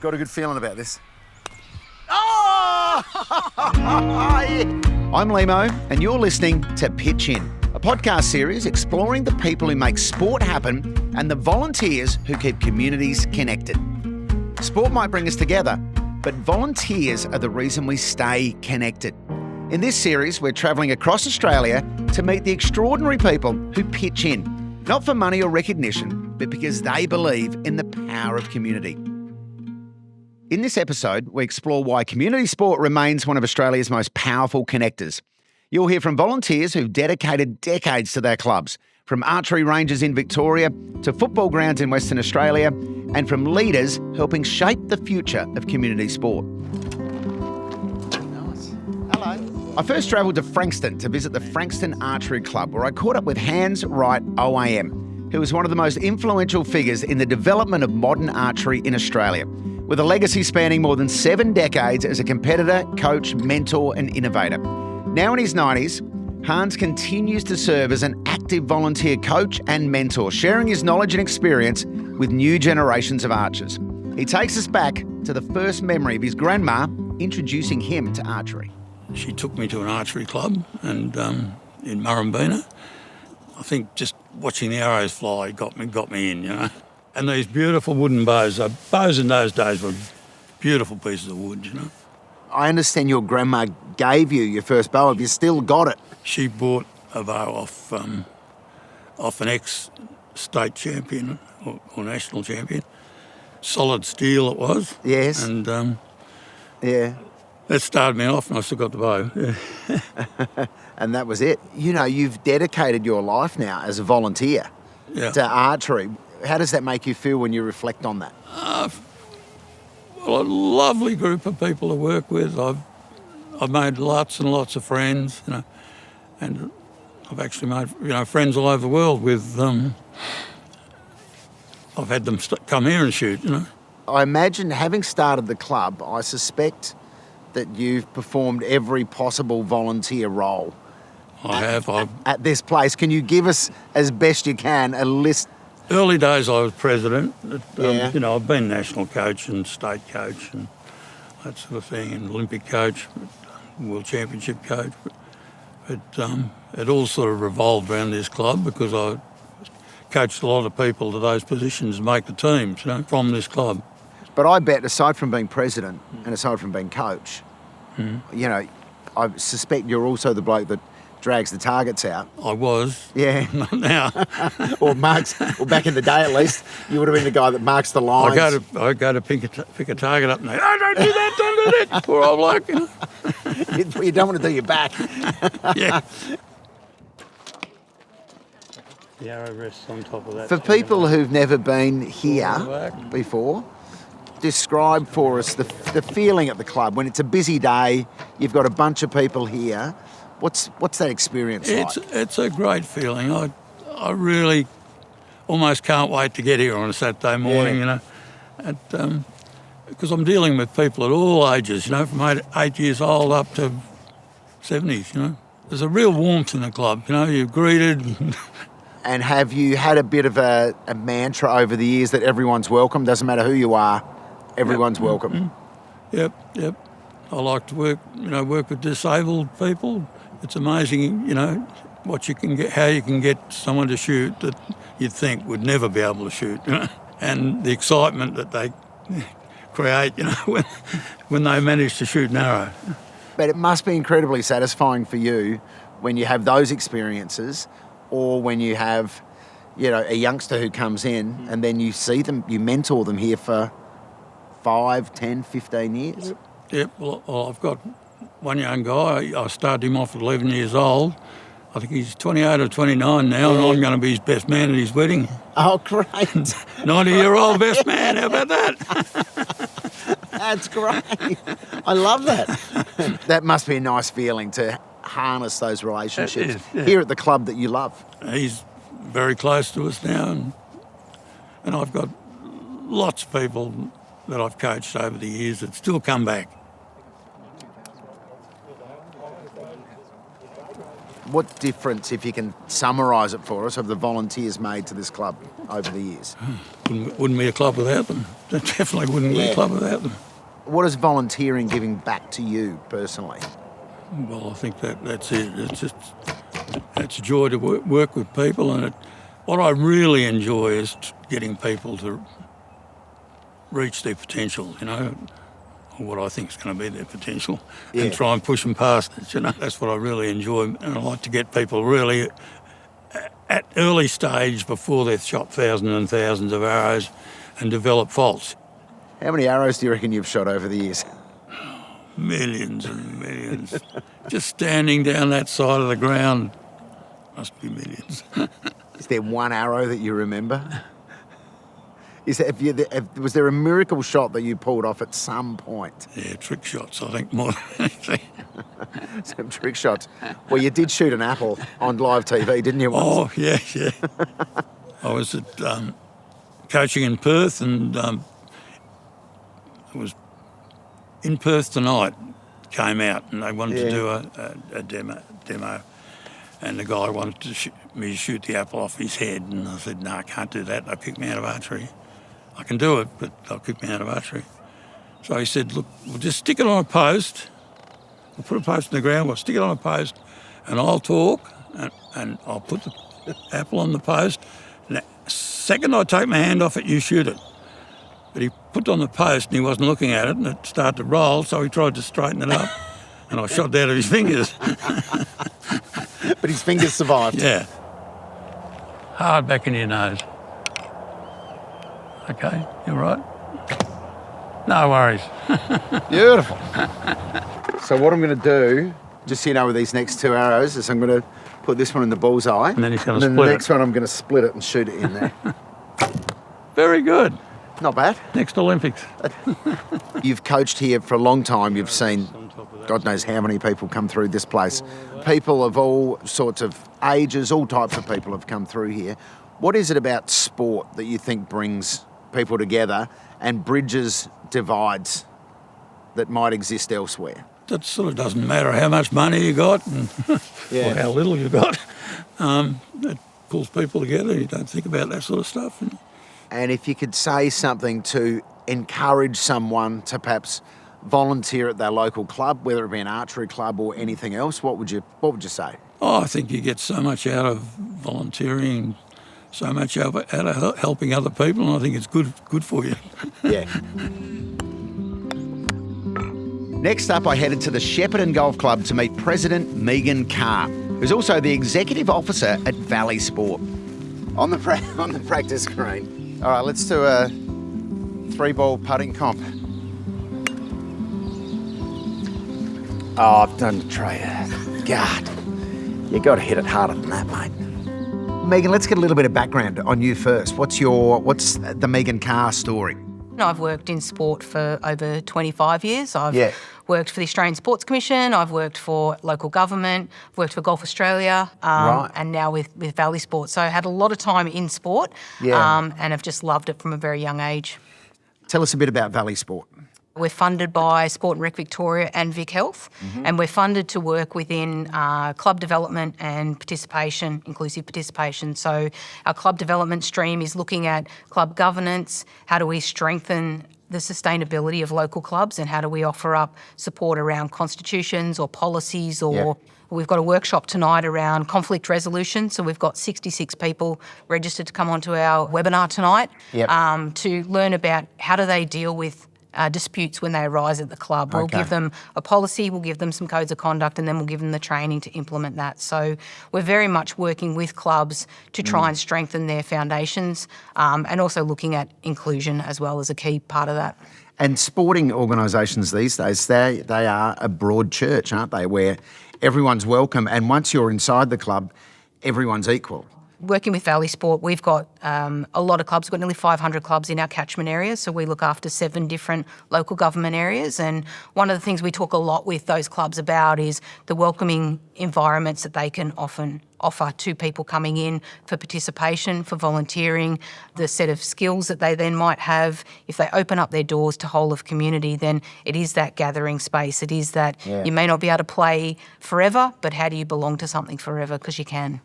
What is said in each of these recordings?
Got a good feeling about this. Oh! I'm Lehmo, and you're listening to Pitch In, a podcast series exploring the people who make sport happen and the volunteers who keep communities connected. Sport might bring us together, but volunteers are the reason we stay connected. In this series, we're travelling across Australia to meet the extraordinary people who pitch in, not for money or recognition, but because they believe in the power of community. In this episode, we explore why community sport remains one of Australia's most powerful connectors. You'll hear from volunteers who've dedicated decades to their clubs, from archery ranges in Victoria to football grounds in Western Australia, and from leaders helping shape the future of community sport. Nice. Hello. I first travelled to Frankston to visit the Frankston Archery Club, where I caught up with Hans Wright OAM, who was one of the most influential figures in the development of modern archery in Australia, with a legacy spanning more than 7 decades as a competitor, coach, mentor and innovator. Now in his 90s, Hans continues to serve as an active volunteer coach and mentor, sharing his knowledge and experience with new generations of archers. He takes us back to the first memory of his grandma introducing him to archery. She took me to an archery club and in Murrumbina. I think just watching the arrows fly got me in, you know. And these beautiful wooden bows. Bows in those days were beautiful pieces of wood, you know. I understand your grandma gave you your first bow. Have you still got it? She bought a bow off an ex-state champion or national champion. Solid steel it was. Yes. And yeah. That started me off and I still got the bow. Yeah. And that was it. You know, you've dedicated your life now as a volunteer to archery. How does that make you feel when you reflect on that? Well, a lovely group of people to work with. I've made lots and lots of friends, you know, and I've actually made, you know, friends all over the world with I've had them come here and shoot, you know. I imagine, having started the club, I suspect that you've performed every possible volunteer role. At this place. Can you give us, as best you can, a list? Early days I was president. You know, I've been national coach and state coach and that sort of thing, and Olympic coach, world championship coach. But it all sort of revolved around this club because I coached a lot of people to those positions and make the teams, you know, from this club. But I bet, aside from being president and aside from being coach, you know, I suspect you're also the bloke that drags the targets out. I was. Yeah. Not now. or back in the day at least, you would have been the guy that marks the lines. I go to pick a target up and they, oh, don't do that. Poor old bloke. You know? You don't want to do your back. Yeah. The arrow rests on top of that. For people who've never been here before, describe for us the feeling at the club when it's a busy day. You've got a bunch of people here. What's that experience like? It's a great feeling. I really almost can't wait to get here on a Saturday morning, you know, because I'm dealing with people at all ages, you know, from 8 years old up to 70s, you know. There's a real warmth in the club, you know. You're greeted. And have you had a bit of a mantra over the years that everyone's welcome? Doesn't matter who you are, everyone's welcome. Yep. I like to work with disabled people. It's amazing, you know, what you can get, how you can get someone to shoot that you'd think would never be able to shoot, you know, and the excitement that they create, you know, when they manage to shoot an arrow. But it must be incredibly satisfying for you when you have those experiences, or when you have, you know, a youngster who comes in and then you see them, you mentor them here for 5, 10, 15 years. Yep. Well, I've got one young guy. I started him off at 11 years old. I think he's 28 or 29 now, and I'm going to be his best man at his wedding. Oh, great. 90-year-old best man, how about that? That's great. I love that. That must be a nice feeling to harness those relationships here at the club that you love. He's very close to us now, and I've got lots of people that I've coached over the years that still come back. what difference, if you can summarise it for us, have the volunteers made to this club over the years? Wouldn't be a club without them. Definitely wouldn't be a club without them. What is volunteering giving back to you personally? Well, I think that's it. It's a joy to work with people, and what I really enjoy is getting people to reach their potential, or what I think is going to be their potential, and try and push them past it. That's what I really enjoy, and I like to get people really at early stage before they've shot thousands and thousands of arrows and develop faults. How many arrows do you reckon you've shot over the years? Millions and millions. Just standing down that side of the ground must be millions. Is there one arrow that you remember? Was there a miracle shot that you pulled off at some point? Yeah, trick shots, I think, more than anything. Some trick shots. Well, you did shoot an apple on live TV, didn't you? Once? Oh, yeah. I was at coaching in Perth, and it was in Perth tonight, came out, and they wanted to do a demo. And the guy wanted me to shoot the apple off his head, and I said, no, I can't do that. They'll kick me out of archery. I can do it, but they'll kick me out of archery. So he said, look, we'll just stick it on a post. We'll put a post in the ground, we'll stick it on a post, and I'll talk, and I'll put the apple on the post. And the second I take my hand off it, you shoot it. But he put it on the post and he wasn't looking at it, and it started to roll, so he tried to straighten it up, and I shot it out of his fingers. But his fingers survived. Yeah. Hard back in your nose. Okay, you're right. No worries. Beautiful. So what I'm going to do, just so you know, with these next two arrows, is I'm going to put this one in the bullseye. And then he's going to split it. And then the next one I'm going to split it and shoot it in there. Very good. Not bad. Next Olympics. You've coached here for a long time. You've seen God knows how many people come through this place. People of all sorts of ages, all types of people have come through here. What is it about sport that you think brings people together and bridges divides that might exist elsewhere? That sort of doesn't matter how much money you got and or how little you got. It pulls people together. You don't think about that sort of stuff. And if you could say something to encourage someone to perhaps volunteer at their local club, whether it be an archery club or anything else, what would you say? Oh, I think you get so much out of volunteering, so much out of helping other people, and I think it's good for you. Yeah. Next up, I headed to the Shepparton Golf Club to meet President Megan Carr, who's also the Executive Officer at Valley Sport. On the practice green. All right, let's do a 3-ball putting comp. Oh, I've done the tray. God, you got to hit it harder than that, mate. Megan, let's get a little bit of background on you first. What's the Megan Carr story? I've worked in sport for over 25 years. I've worked for the Australian Sports Commission. I've worked for local government. I've worked for Golf Australia, and now with Valley Sport. So I had a lot of time in sport, and have just loved it from a very young age. Tell us a bit about Valley Sport. We're funded by Sport and Rec Victoria and Vic Health, and we're funded to work within club development and participation, inclusive participation. So our club development stream is looking at club governance, how do we strengthen the sustainability of local clubs, and how do we offer up support around constitutions or policies or We've got a workshop tonight around conflict resolution. So we've got 66 people registered to come onto our webinar tonight to learn about how do they deal with disputes when they arise at the club. We'll give them a policy, we'll give them some codes of conduct, and then we'll give them the training to implement that. So we're very much working with clubs to try and strengthen their foundations, and also looking at inclusion as well as a key part of that. And sporting organisations these days, they are a broad church, aren't they, where everyone's welcome, and once you're inside the club, everyone's equal. working with Valley Sport, we've got a lot of clubs. We've got nearly 500 clubs in our catchment area, so we look after 7 different local government areas. And one of the things we talk a lot with those clubs about is the welcoming environments that they can often offer to people coming in for participation, for volunteering, the set of skills that they then might have. If they open up their doors to whole of community, then it is that gathering space. It is that you may not be able to play forever, but how do you belong to something forever? Because you can.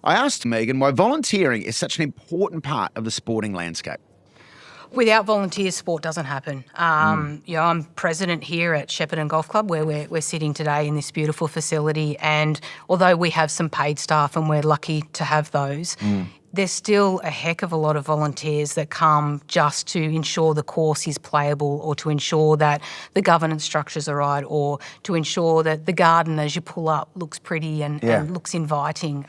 I asked Megan why volunteering is such an important part of the sporting landscape. Without volunteers, sport doesn't happen. I'm president here at Shepparton Golf Club, where we're sitting today in this beautiful facility. And although we have some paid staff and we're lucky to have those, there's still a heck of a lot of volunteers that come just to ensure the course is playable, or to ensure that the governance structures are right, or to ensure that the garden as you pull up looks pretty and looks inviting.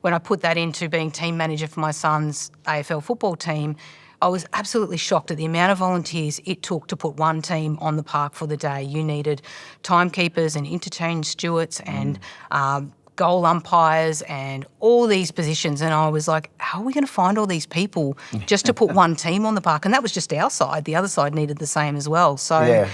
When I put that into being team manager for my son's AFL football team, I was absolutely shocked at the amount of volunteers it took to put one team on the park for the day. You needed timekeepers and interchange stewards and goal umpires and all these positions. And I was like, how are we going to find all these people just to put one team on the park? And that was just our side. The other side needed the same as well. So,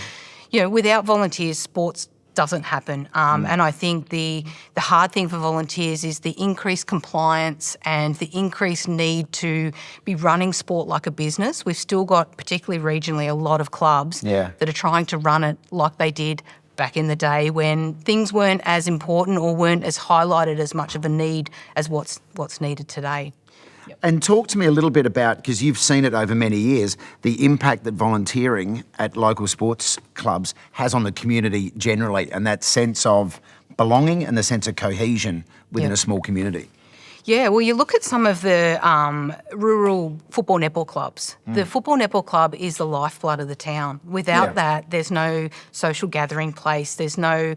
without volunteers, sports doesn't happen. And I think the hard thing for volunteers is the increased compliance and the increased need to be running sport like a business. We've still got, particularly regionally, a lot of clubs that are trying to run it like they did back in the day when things weren't as important or weren't as highlighted as much of a need as what's needed today. And talk to me a little bit about, because you've seen it over many years, the impact that volunteering at local sports clubs has on the community generally, and that sense of belonging and the sense of cohesion within a small community. Yeah, well, you look at some of the rural football netball clubs. The football netball club is the lifeblood of the town. Without that, there's no social gathering place. There's no,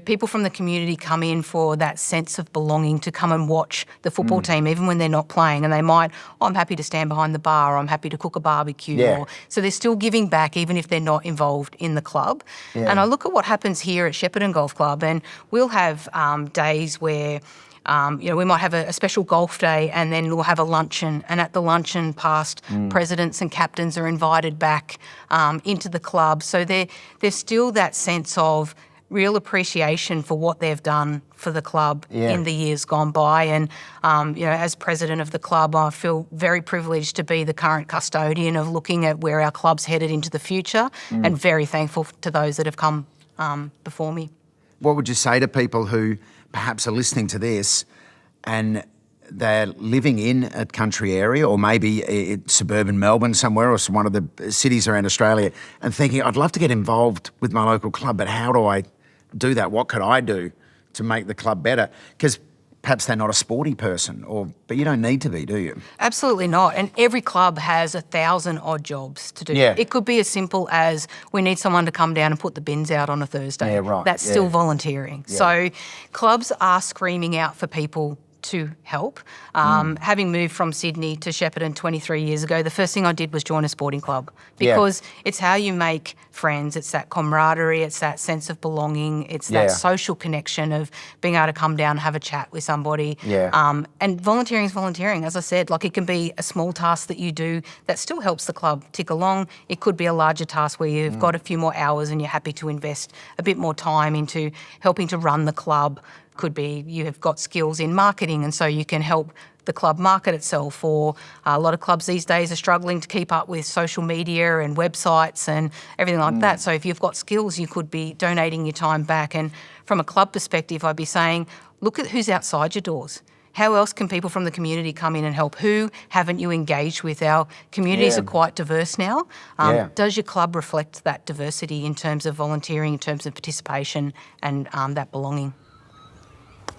people from the community come in for that sense of belonging to come and watch the football team, even when they're not playing. And they might, I'm happy to stand behind the bar, or I'm happy to cook a barbecue. So they're still giving back even if they're not involved in the club. And I look at what happens here at Shepparton Golf Club, and we'll have days where we might have a special golf day, and then we'll have a luncheon. And at the luncheon, past presidents and captains are invited back into the club. So there's still that sense of real appreciation for what they've done for the club in the years gone by. And, as president of the club, I feel very privileged to be the current custodian of looking at where our club's headed into the future, and very thankful to those that have come before me. What would you say to people who perhaps are listening to this and they're living in a country area, or maybe suburban Melbourne somewhere, or one of the cities around Australia, and thinking, I'd love to get involved with my local club, but how do I do that? What could I do to make the club better? Because perhaps they're not a sporty person, but you don't need to be, do you? Absolutely not. And every club has 1,000 odd jobs to do. It could be as simple as we need someone to come down and put the bins out on a Thursday. That's still volunteering. So clubs are screaming out for people to help. Having moved from Sydney to Shepparton 23 years ago, the first thing I did was join a sporting club, because it's how you make friends. It's that camaraderie, it's that sense of belonging, it's that social connection of being able to come down and have a chat with somebody. And volunteering is volunteering. As I said, like, it can be a small task that you do that still helps the club tick along. It could be a larger task where you've got a few more hours and you're happy to invest a bit more time into helping to run the club. Could be you have got skills in marketing, and so you can help the club market itself. Or a lot of clubs these days are struggling to keep up with social media and websites and everything like that. So if you've got skills, you could be donating your time back. And from a club perspective, I'd be saying, look at who's outside your doors. How else can people from the community come in and help? Who haven't you engaged with? Our communities are quite diverse now. Does your club reflect that diversity in terms of volunteering, in terms of participation, and that belonging?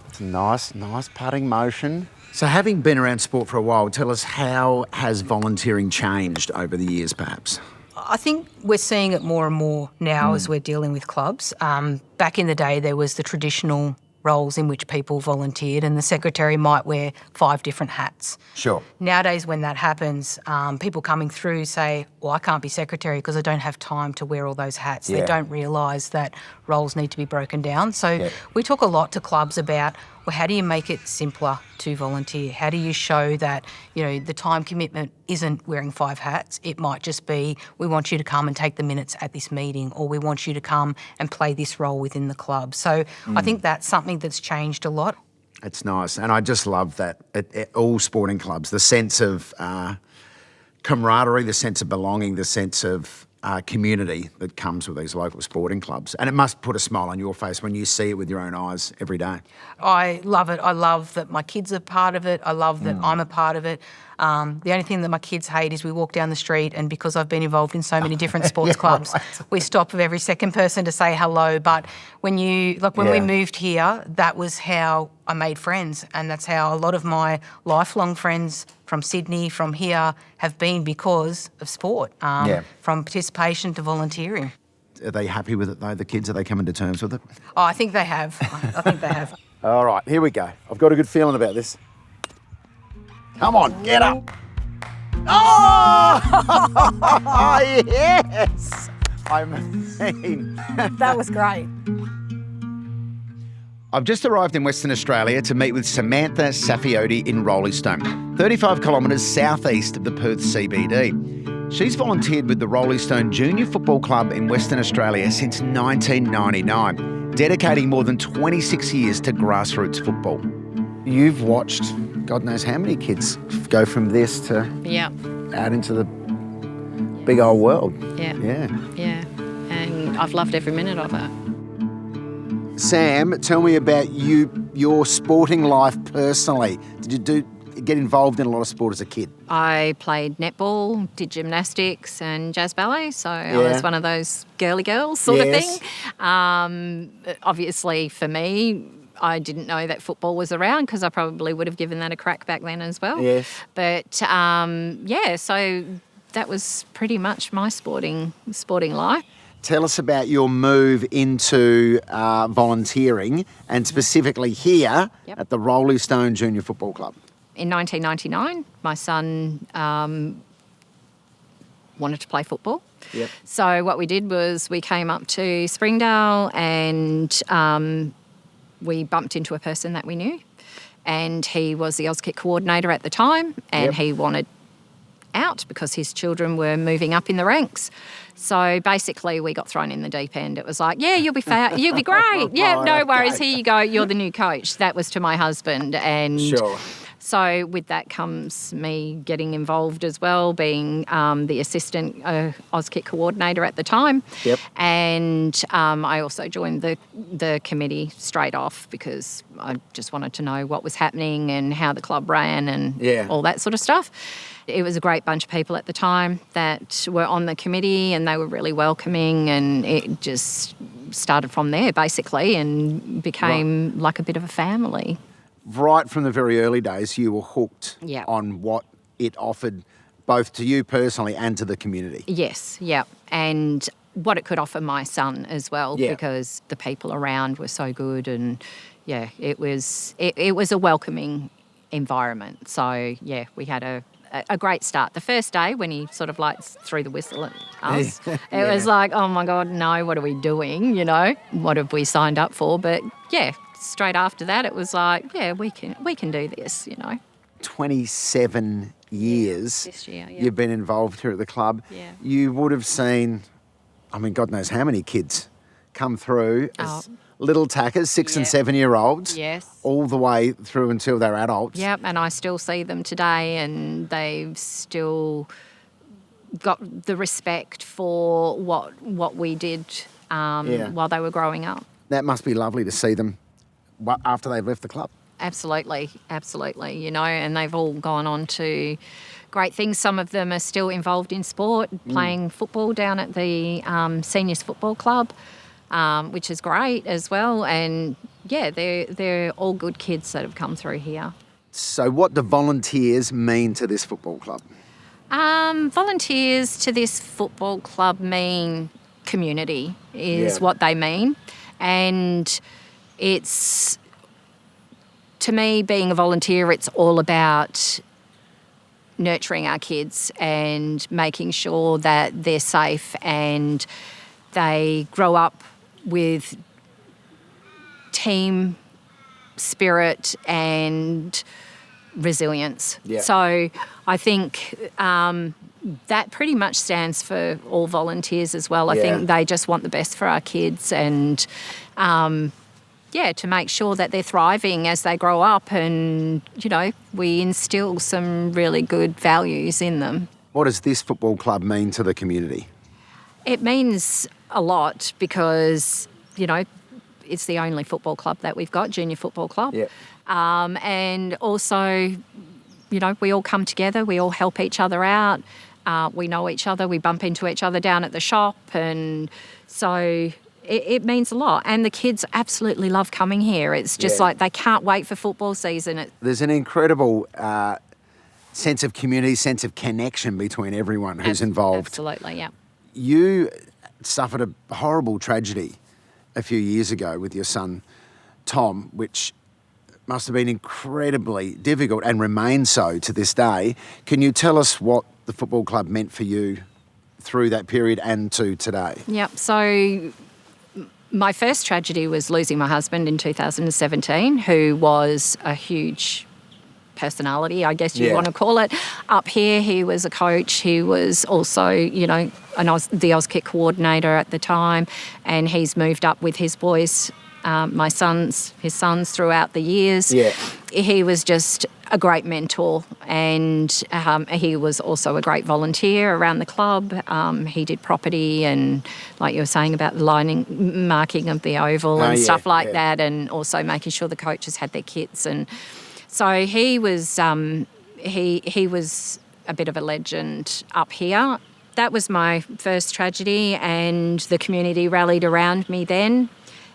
It's a nice putting motion. So having been around sport for a while, tell us, how has volunteering changed over the years, perhaps? I think we're seeing it more and more now as we're dealing with clubs. Back in the day, there was the traditional roles in which people volunteered, and the secretary might wear 5 different hats. Sure. Nowadays, when that happens, people coming through say, well, I can't be secretary because I don't have time to wear all those hats. They don't realise that roles need to be broken down. So we talk a lot to clubs about well, how do you make it simpler to volunteer? How do you show that, the time commitment isn't wearing 5 hats? It might just be, we want you to come and take the minutes at this meeting, or we want you to come and play this role within the club. So I think that's something that's changed a lot. It's nice. And I just love that at all sporting clubs, the sense of camaraderie, the sense of belonging, the sense of community that comes with these local sporting clubs. And it must put a smile on your face when you see it with your own eyes every day. I love it. I love that my kids are part of it. I love that I'm a part of it. The only thing that my kids hate is we walk down the street, and because I've been involved in so many different sports clubs, we stop with every second person to say hello. But when we moved here, that was how I made friends, and that's how a lot of my lifelong friends from Sydney, from here, have been because of sport, from participation to volunteering. Are they happy with it though, the kids? Are they coming to terms with it? Oh, I think they have. I think they have. All right, here we go. I've got a good feeling about this. Come on, get up. Oh, yes. I mean, That was great. I've just arrived in Western Australia to meet with Samantha Safioti in Roleystone, 35 kilometres southeast of the Perth CBD. She's volunteered with the Roleystone Junior Football Club in Western Australia since 1999, dedicating more than 26 years to grassroots football. You've watched God knows how many kids go from this to out into the big old world. Yeah. And I've loved every minute of it. Sam, tell me about your sporting life personally. Did you get involved in a lot of sport as a kid? I played netball, did gymnastics and jazz ballet, so I was one of those girly girls sort of thing. Obviously for me, I didn't know that football was around because I probably would have given that a crack back then as well. Yes. But so that was pretty much my sporting life. Tell us about your move into volunteering, and specifically here at the Roleystone Junior Football Club. In 1999, my son wanted to play football. Yep. So what we did was we came up to Springdale and we bumped into a person that we knew, and he was the Auskick coordinator at the time, and he wanted out because his children were moving up in the ranks. So basically we got thrown in the deep end. It was like, you'll be you'll be great. Yeah, no worries. Here you go. You're the new coach. That was to my husband. And so with that comes me getting involved as well, being the assistant Auskick coordinator at the time. Yep. And I also joined the committee straight off because I just wanted to know what was happening and how the club ran and all that sort of stuff. It was a great bunch of people at the time that were on the committee, and they were really welcoming, and it just started from there basically and became like a bit of a family. Right from the very early days, you were hooked on what it offered both to you personally and to the community. Yes, and what it could offer my son as well because the people around were so good, and it was a welcoming environment. So we had a great start. The first day when he sort of like threw the whistle at us, it was like, oh my God, no, what are we doing? What have we signed up for? But straight after that, it was like, we can do this, 27 years this year, you've been involved here at the club. Yeah. You would have seen, God knows how many kids come through as little tackers, 6 and 7 year olds, all the way through until they're adults. Yep, and I still see them today, and they've still got the respect for what we did while they were growing up. That must be lovely to see them after they've left the club. Absolutely, and they've all gone on to great things. Some of them are still involved in sport, playing football down at the Seniors Football Club, which is great as well. And they're all good kids that have come through here. So what do volunteers mean to this football club? Volunteers to this football club mean community is what they mean. And it's, to me, being a volunteer, it's all about nurturing our kids and making sure that they're safe and they grow up with team spirit and resilience. Yeah. So I think that pretty much stands for all volunteers as well. I think they just want the best for our kids and, to make sure that they're thriving as they grow up and, we instill some really good values in them. What does this football club mean to the community? It means a lot because, it's the only football club that we've got, junior football club. Yeah. And also, we all come together, we all help each other out. We know each other, we bump into each other down at the shop, and so it means a lot. And the kids absolutely love coming here. It's just like they can't wait for football season. There's an incredible sense of community, sense of connection between everyone who's involved. Absolutely, yeah. You suffered a horrible tragedy a few years ago with your son, Tom, which must have been incredibly difficult and remains so to this day. Can you tell us what the football club meant for you through that period and to today? Yep. So my first tragedy was losing my husband in 2017, who was a huge personality, I guess you want to call it. Up here, he was a coach. He was also, the Auskick coordinator at the time, and he's moved up with his boys, his sons throughout the years. Yeah. He was just a great mentor, and he was also a great volunteer around the club. He did property and, like you were saying, about the marking of the oval and stuff like that, and also making sure the coaches had their kits. And so he was he was a bit of a legend up here. That was my first tragedy, and the community rallied around me then,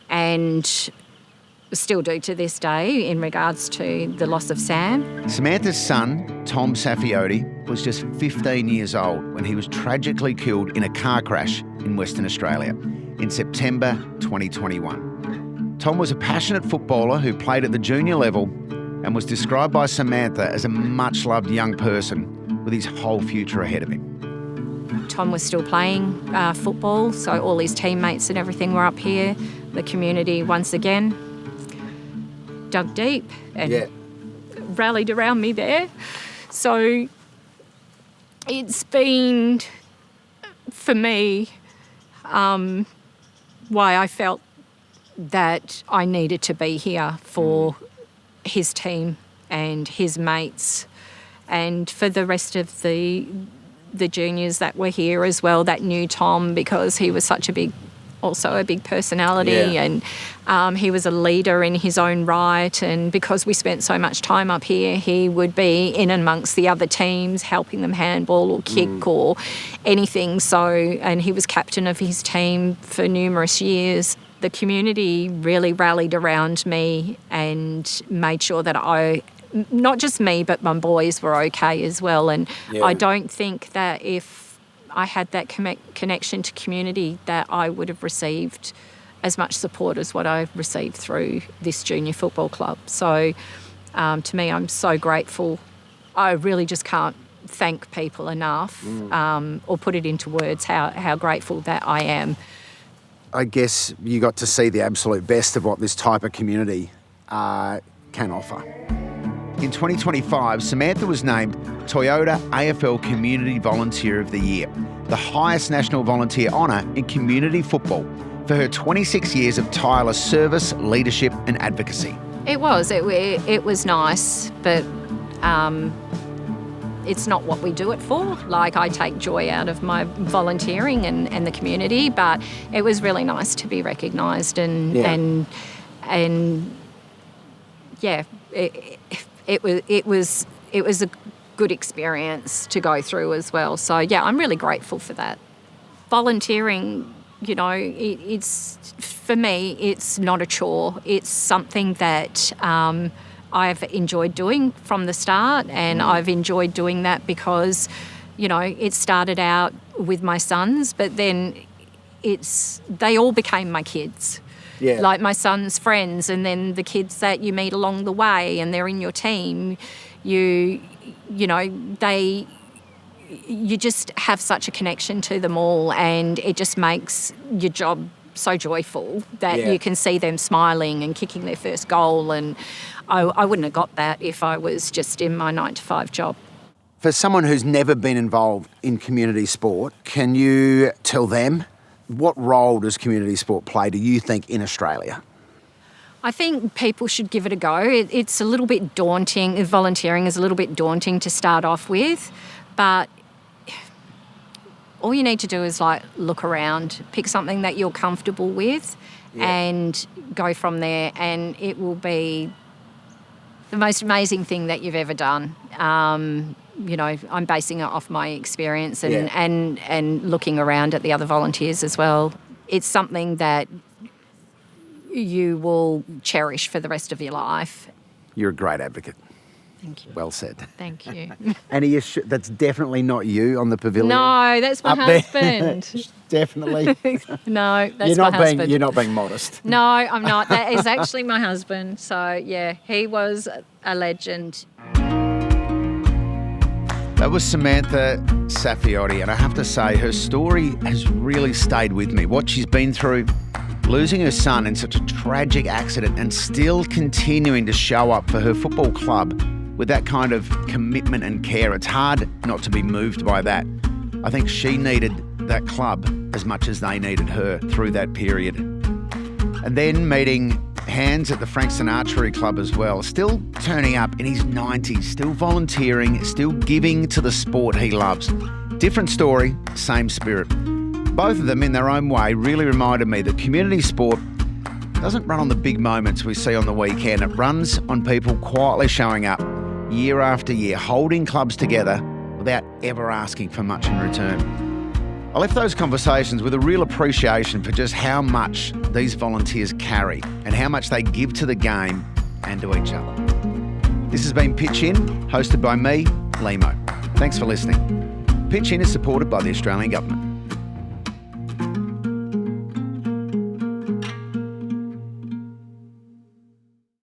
and still do to this day in regards to the loss of Sam. Samantha's son, Tom Saffioti, was just 15 years old when he was tragically killed in a car crash in Western Australia in September 2021. Tom was a passionate footballer who played at the junior level and was described by Samantha as a much-loved young person with his whole future ahead of him. Tom was still playing football, so all his teammates and everything were up here. The community, once again, dug deep and rallied around me there. So it's been, for me, why I felt that I needed to be here for his team and his mates, and for the rest of the juniors that were here as well that knew Tom, because he was such a big personality, and he was a leader in his own right, and because we spent so much time up here, he would be in amongst the other teams helping them handball or kick or anything. So, and he was captain of his team for numerous years. The community really rallied around me and made sure that not just me, but my boys were okay as well. And I don't think that if I had that connection to community that I would have received as much support as what I've received through this junior football club. So to me, I'm so grateful. I really just can't thank people enough or put it into words how grateful that I am. I guess you got to see the absolute best of what this type of community can offer. In 2025, Samantha was named Toyota AFL Community Volunteer of the Year, the highest national volunteer honour in community football, for her 26 years of tireless service, leadership and advocacy. It was nice, but it's not what we do it for. Like, I take joy out of my volunteering and the community, but it was really nice to be recognised it was a good experience to go through as well. So I'm really grateful for that. Volunteering, it's, for me, it's not a chore. It's something that I've enjoyed doing from the start, and I've enjoyed doing that because, it started out with my sons, but then they all became my kids. Yeah. Like my son's friends, and then the kids that you meet along the way, and they're in your team. You just have such a connection to them all, and it just makes your job so joyful that Yeah. you can see them smiling and kicking their first goal. And I wouldn't have got that if I was just in my 9-to-5 job. For someone who's never been involved in community sport, can you tell them what role does community sport play, do you think, in Australia? I think people should give it a go. It's a little bit daunting. Volunteering is a little bit daunting to start off with, but all you need to do is look around, pick something that you're comfortable with, and go from there. And it will be the most amazing thing that you've ever done. I'm basing it off my experience and looking around at the other volunteers as well. It's something that you will cherish for the rest of your life. You're a great advocate. Thank you. Well said. Thank you. And that's definitely not you on the pavilion? No, that's my Up there. husband. Definitely. No, that's my husband. You're not being modest. No, I'm not. That is actually my husband. So, yeah, he was a legend. That was Samantha Safiotti, and I have to say her story has really stayed with me. What she's been through, losing her son in such a tragic accident and still continuing to show up for her football club with that kind of commitment and care. It's hard not to be moved by that. I think she needed that club as much as they needed her through that period. And then meeting Hans at the Frankston Archery Club as well, still turning up in his 90s, still volunteering, still giving to the sport he loves. Different story, same spirit. Both of them, in their own way, really reminded me that community sport doesn't run on the big moments we see on the weekend. It runs on people quietly showing up year after year, holding clubs together without ever asking for much in return. I left those conversations with a real appreciation for just how much these volunteers carry and how much they give to the game and to each other. This has been Pitch In, hosted by me, Lehmo. Thanks for listening. Pitch In is supported by the Australian Government.